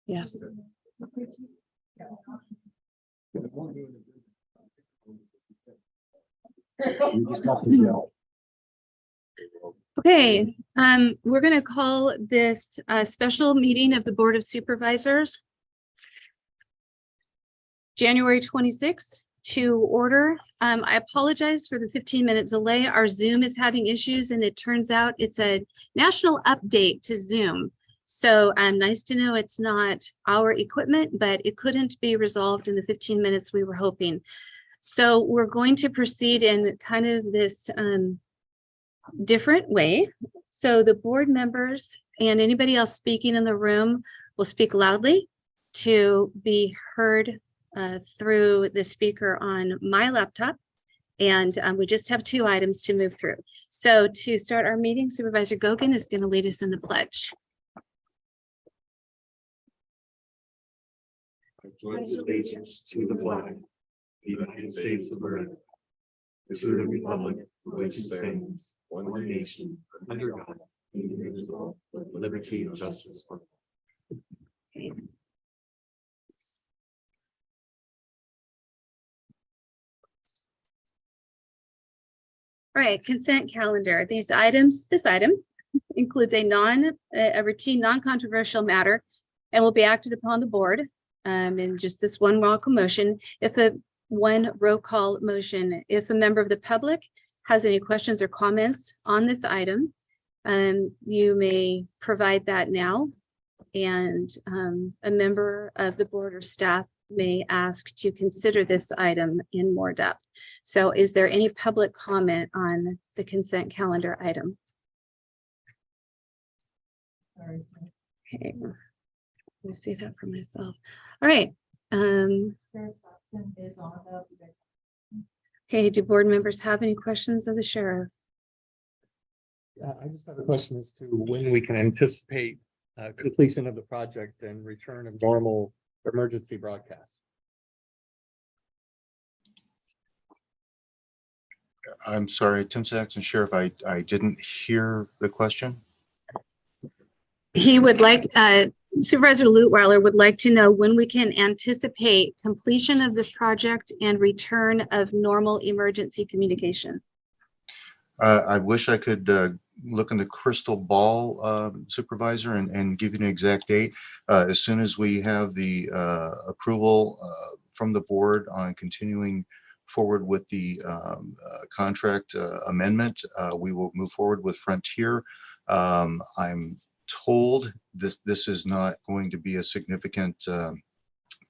Yeah. We just have to yell. Okay, we're going to call this a special meeting of the Board of Supervisors, January 26th, to order. I apologize for the 15-minute delay. Our Zoom is having issues, and it turns out it's a national update to Zoom. So nice to know it's not our equipment, but it couldn't be resolved in the 15 minutes we were hoping. So we're going to proceed in kind of this different way. So the board members and anybody else speaking in the room will speak loudly to be heard through the speaker on my laptop. And we just have 2 items to move through. So to start our meeting, Supervisor Gogan is going to lead us in the pledge. I pledge allegiance to the flag of the United States of America, to the republic for which it stands, one nation, under God, indivisible, with liberty and justice for all. Okay. All right, consent calendar. This item includes a routine non-controversial matter and will be acted upon the board in just this one roll call motion. If a member of the public has any questions or comments on this item, you may provide that now, and a member of the board or staff may ask to consider this item in more depth. So is there any public comment on the consent calendar item? Okay, let me see that for myself. All right. Okay, do board members have any questions of the sheriff? I just have a question as to when we can anticipate completion of the project and return of normal emergency broadcast. I'm sorry, Tim Saxon, Sheriff, I didn't hear the question. He would like, Supervisor Lutweiler would like to know when we can anticipate completion of this project and return of normal emergency communication. I wish I could look in the crystal ball, Supervisor, and give you an exact date. As soon as we have the approval from the board on continuing forward with the contract amendment, we will move forward with Frontier. I'm told this is not going to be a significant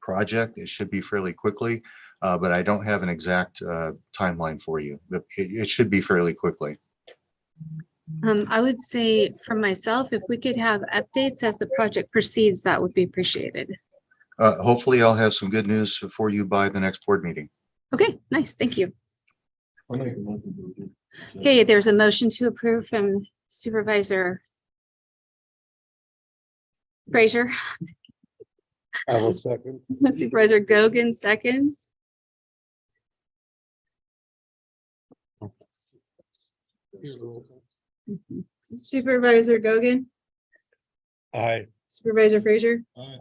project. It should be fairly quickly, but I don't have an exact timeline for you. It should be fairly quickly. I would say for myself, if we could have updates as the project proceeds, that would be appreciated. Hopefully I'll have some good news for you by the next board meeting. Okay, nice, thank you. Okay, there's a motion to approve from Supervisor Frazier. I will second. Supervisor Gogan seconds. Supervisor Gogan, Aye. Supervisor Frazier, Aye.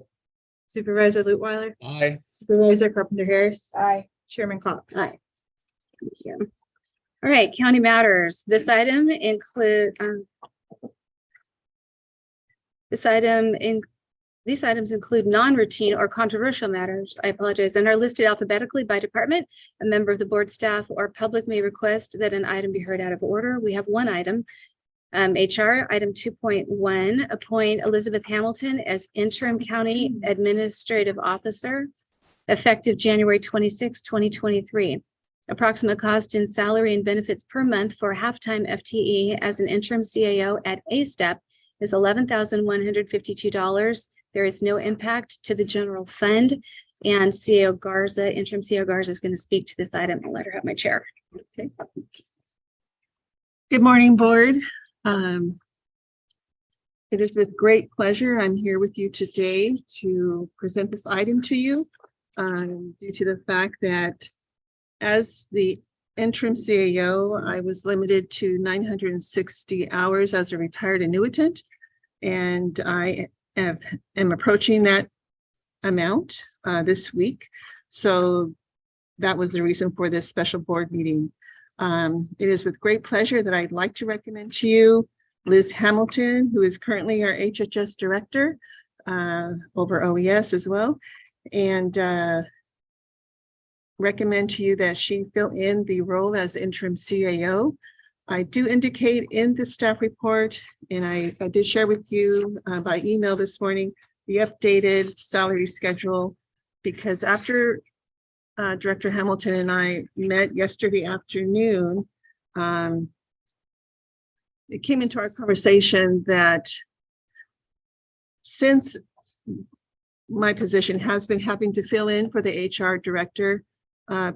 Supervisor Lutweiler, Aye. Supervisor Carpenter Harris. Aye. Chairman Cox. Aye. Thank you. All right, county matters. This item these items include non-routine or controversial matters, I apologize, and are listed alphabetically by department. A member of the board staff or public may request that an item be heard out of order. We have one item, HR item 2.1, appoint Elizabeth Hamilton as interim county administrative officer effective January 26, 2023. Approximate cost in salary and benefits per month for a half-time FTE as an interim CAO at A step is $11,152. There is no impact to the general fund, and CAO Garza, interim CAO Garza, is going to speak to this item. I'll let her have my chair. Okay. Good morning, board. It is with great pleasure I'm here with you today to present this item to you due to the fact that as the interim CAO, I was limited to 960 hours as a retired annuitant, and I am approaching that amount this week. So that was the reason for this special board meeting. It is with great pleasure that I'd like to recommend to you Liz Hamilton, who is currently our HHS director over OES as well, and recommend to you that she fill in the role as interim CAO. I do indicate in the staff report, and I did share with you by email this morning, the updated salary schedule, because after Director Hamilton and I met yesterday afternoon, it came into our conversation that since my position has been having to fill in for the HR director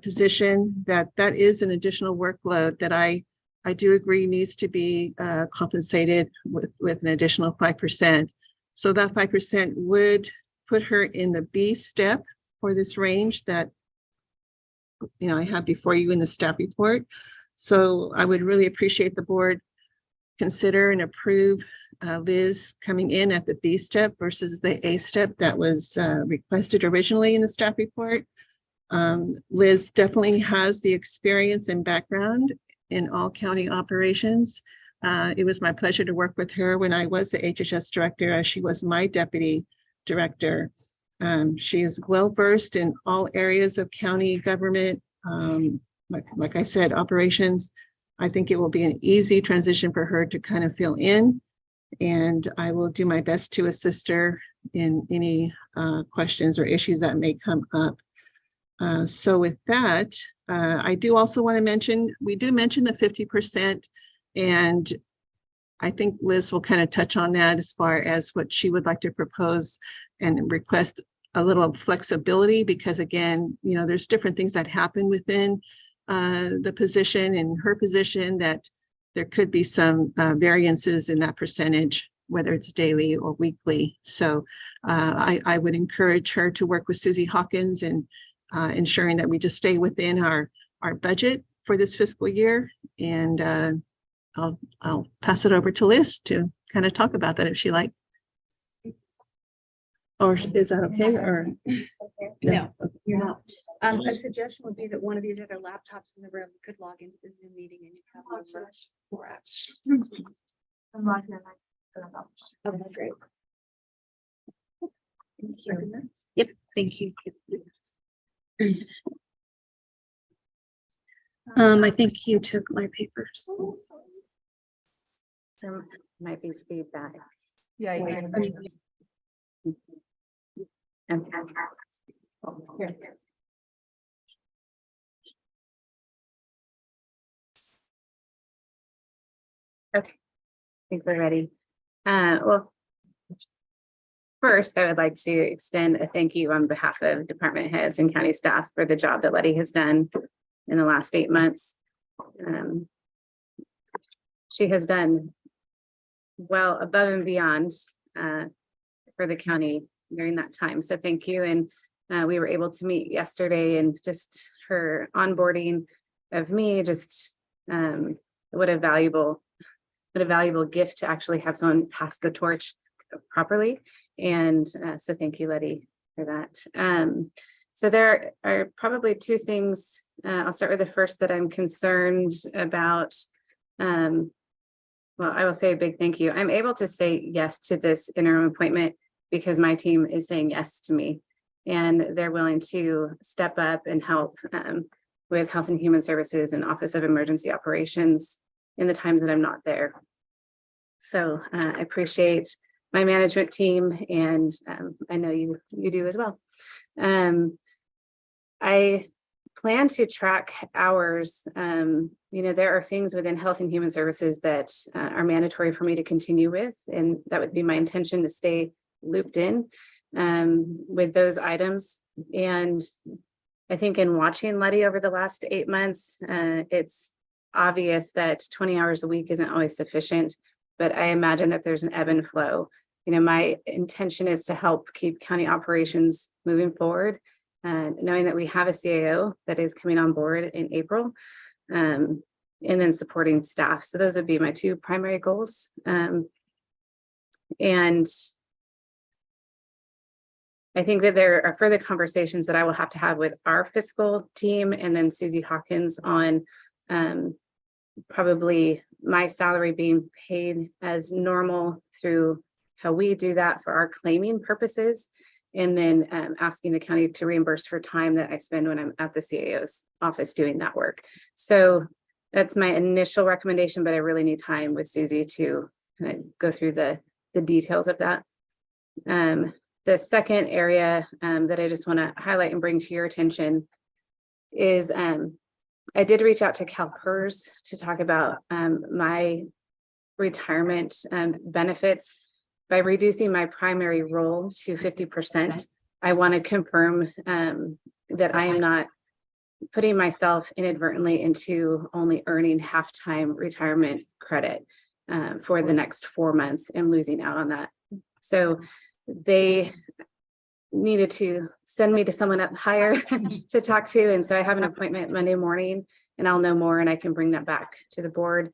position, that is an additional workload that I do agree needs to be compensated with an additional 5%. So that 5% would put her in the B step for this range that I have before you in the staff report. So I would really appreciate the board consider and approve Liz coming in at the B step versus the A step that was requested originally in the staff report. Liz definitely has the experience and background in all county operations. It was my pleasure to work with her when I was the HHS director, as she was my deputy director. She is well versed in all areas of county government. Like I said, operations. I think it will be an easy transition for her to kind of fill in, and I will do my best to assist her in any questions or issues that may come up. So with that, I do also want to mention, we do mention the 50%, and I think Liz will kind of touch on that as far as what she would like to propose and request a little flexibility, because again, there's different things that happen within the position and her position that there could be some variances in that percentage, whether it's daily or weekly. So I would encourage her to work with Susie Hawkins and ensuring that we just stay within our budget for this fiscal year. And I'll pass it over to Liz to kind of talk about that if she like. Or is that okay? Or No, you're not. A suggestion would be that one of these other laptops in the room could log into the Zoom meeting and you have over 4 hours. Oh, great. Thank you. Yep, thank you. I think you took my papers. There might be feedback. Yeah. Okay, I think we're ready. Well, first, I would like to extend a thank you on behalf of department heads and county staff for the job that Letty has done in the last 8 months. She has done well above and beyond for the county during that time. So thank you. And we were able to meet yesterday, and just her onboarding of me, just what a valuable gift to actually have someone pass the torch properly. And so thank you, Letty, for that. So there are probably 2 things. I'll start with the first that I'm concerned about. Well, I will say a big thank you. I'm able to say yes to this interim appointment because my team is saying yes to me, and they're willing to step up and help with Health and Human Services and Office of Emergency Operations in the times that I'm not there. So I appreciate my management team, and I know you do as well. I plan to track hours. There are things within Health and Human Services that are mandatory for me to continue with, and that would be my intention to stay looped in with those items. And I think in watching Letty over the last 8 months, it's obvious that 20 hours a week isn't always sufficient, but I imagine that there's an ebb and flow. My intention is to help keep county operations moving forward, knowing that we have a CAO that is coming on board in April, and then supporting staff. So those would be my 2 primary goals. And I think that there are further conversations that I will have to have with our fiscal team and then Susie Hawkins on probably my salary being paid as normal through how we do that for our claiming purposes. And then asking the county to reimburse for time that I spend when I'm at the CAO's office doing that work. So that's my initial recommendation, but I really need time with Susie to go through the details of that. The second area that I just want to highlight and bring to your attention is I did reach out to CalPERS to talk about my retirement benefits. By reducing my primary role to 50%, I want to confirm that I am not putting myself inadvertently into only earning half-time retirement credit for the next 4 months and losing out on that. So they needed to send me to someone up higher to talk to. And so I have an appointment Monday morning and I'll know more and I can bring that back to the board.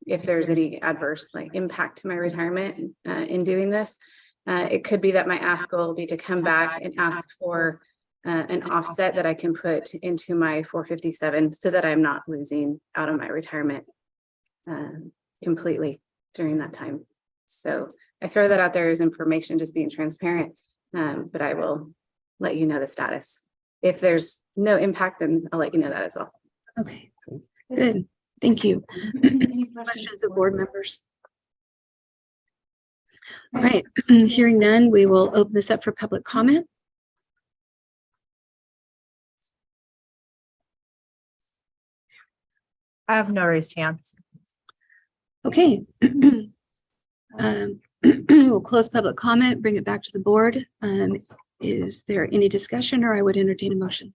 If there's any adverse impact to my retirement in doing this, it could be that my ask will be to come back and ask for an offset that I can put into my 457 so that I'm not losing out on my retirement completely during that time. So I throw that out there as information, just being transparent, but I will let you know the status. If there's no impact, then I'll let you know that as well. Okay, good. Thank you. Questions of board members? All right, hearing none, we will open this up for public comment. I have no raised hands. Okay. We'll close public comment, bring it back to the board. Is there any discussion or I would entertain a motion?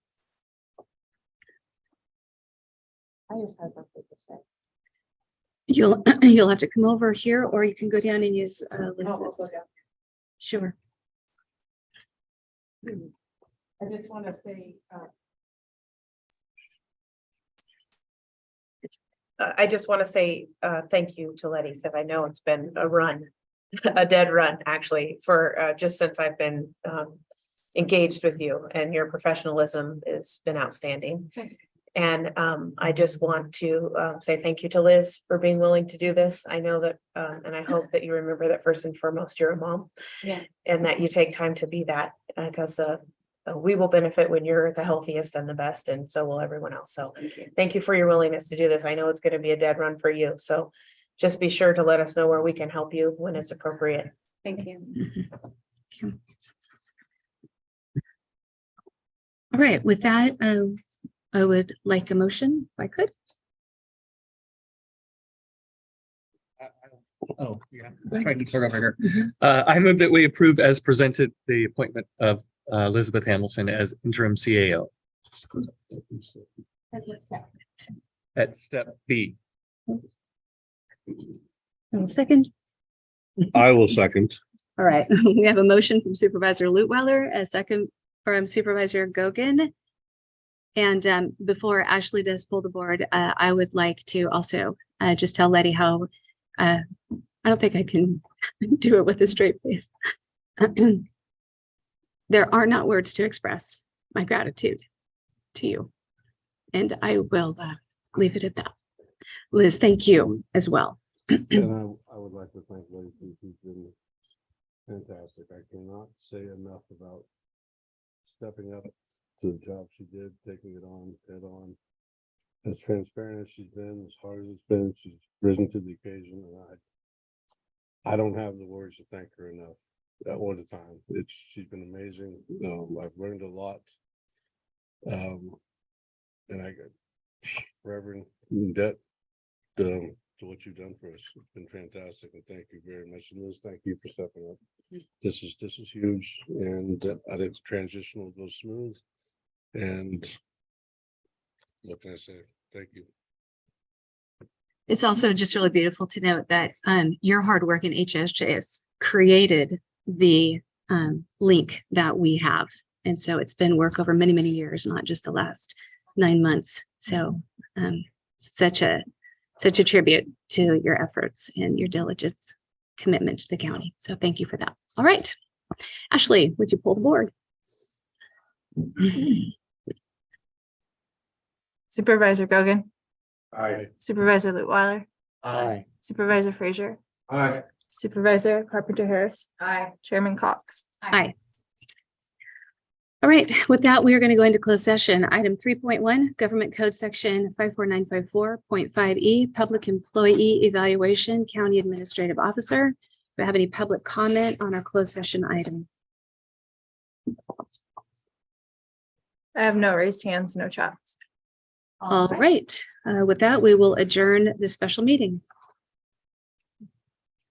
I just have something to say. You'll have to come over here or you can go down and use Liz's. Sure. I just want to say, thank you to Letty, because I know it's been a run, a dead run, actually, for just since I've been engaged with you, and your professionalism has been outstanding. And I just want to say thank you to Liz for being willing to do this. I know that, and I hope that you remember that first and foremost, you're a mom. Yeah. And that you take time to be that, because we will benefit when you're the healthiest and the best, and so will everyone else. So thank you for your willingness to do this. I know it's going to be a dead run for you. So just be sure to let us know where we can help you when it's appropriate. Thank you. All right, with that, I would like a motion if I could. Oh, yeah, I'm trying to turn over here. I move that we approve as presented the appointment of Elizabeth Hamilton as interim CAO at step B. And second. I will second. All right, we have a motion from Supervisor Lutweiler, a second from Supervisor Gogan. And before Ashley does pull the board, I would like to also just tell Letty how I don't think I can do it with a straight face. There are not words to express my gratitude to you. And I will leave it at that. Liz, thank you as well. And I would like to thank Letty, who's been fantastic. I cannot say enough about stepping up to the job she did, taking it on head on. As transparent as she's been, as hard as it's been, she's risen to the occasion, and I don't have the words to thank her enough. All the time. She's been amazing. I've learned a lot. And I got forever in debt to what you've done for us. It's been fantastic, and thank you very much. And Liz, thank you for stepping up. This is huge, and I think the transition will go smooth. And what can I say? Thank you. It's also just really beautiful to note that your hard work in HSJS created the link that we have. And so it's been work over many, many years, not just the last 9 months. So such a tribute to your efforts and your diligence, commitment to the county. So thank you for that. All right. Ashley, would you pull the board? Supervisor Gogan, Aye. Supervisor Lutwiler, Aye. Supervisor Frazier, Aye. Supervisor Carpenter Harris, Aye. Chairman Cox. Aye. All right, with that, we are going to go into closed session. Item 3.1, Government Code Section 54954.5E, Public Employee Evaluation, County Administrative Officer. Do I have any public comment on our closed session item? I have no raised hands, no chats. All right, with that, we will adjourn the special meeting.